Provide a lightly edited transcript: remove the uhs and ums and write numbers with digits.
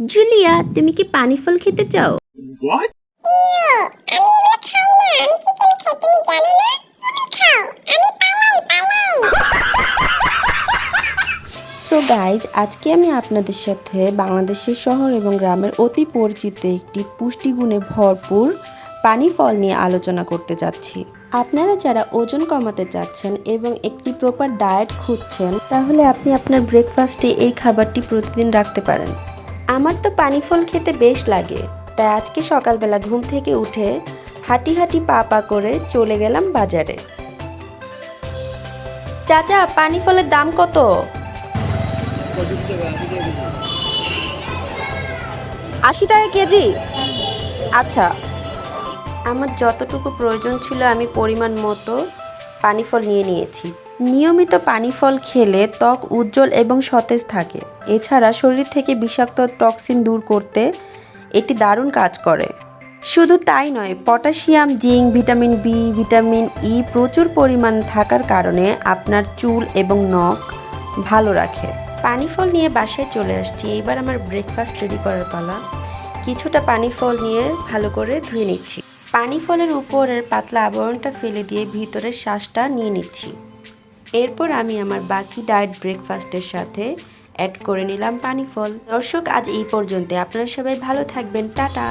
Julia, তুমি কি পানি ফল খেতে চাও? What? ইয়ো, আমি এগুলো খাই না। আমি চিকেন খাই, তুমি জানো না? তুমি খাও, আমি পালাই। সো গাইজ, আজকে আমি আপনাদের সাথে বাংলাদেশের শহর এবং গ্রামের অতি পরিচিত একটি পুষ্টিগুণে ভরপুর পানি ফল নিয়ে আলোচনা করতে যাচ্ছি। আপনারা যারা ওজন কমাতে চাচ্ছেন এবং একটি প্রপার ডায়েট খুঁজছেন, তাহলে আপনি আপনার ব্রেকফাস্টে এই খাবারটি প্রতিদিন রাখতে পারেন। আমার তো পানি ফল খেতে বেশ লাগে, তাই আজকে সকালবেলা ঘুম থেকে উঠে হাঁটি পা করে চলে গেলাম বাজারে। চাচা, পানি ফলের দাম কত? 80 টাকা কেজি? আচ্ছা, আমার যতটুকু প্রয়োজন ছিল আমি পরিমাণ মতো পানি ফল নিয়ে নিয়েছি। নিয়মিত পানি ফল খেলে ত্বক উজ্জ্বল এবং সতেজ থাকে। এছাড়া শরীর থেকে বিষাক্ত টক্সিন দূর করতে এটি দারুণ কাজ করে। শুধু তাই নয়, potassium, zinc, vitamin B, vitamin E প্রচুর পরিমাণ থাকার কারণে আপনার চুল এবং নখ ভালো রাখে। পানি ফল নিয়ে বাসায় চলে আসছি। এবার আমার ব্রেকফাস্ট রেডি করার পালা। কিছুটা পানি ফল নিয়ে ভালো করে ধুয়ে নিচ্ছি। পানি ফলের উপরের পাতলা আবরণটা ফেলে দিয়ে ভিতরের শ্বাসটা নিয়ে নিচ্ছি। এরপর আমি আমার বাকি ডায়েট ব্রেকফাস্টের সাথে অ্যাড করে নিলাম পানি ফল। দর্শক, আজ এই পর্যন্ত। আপনারা সবাই ভালো থাকবেন। টাটা।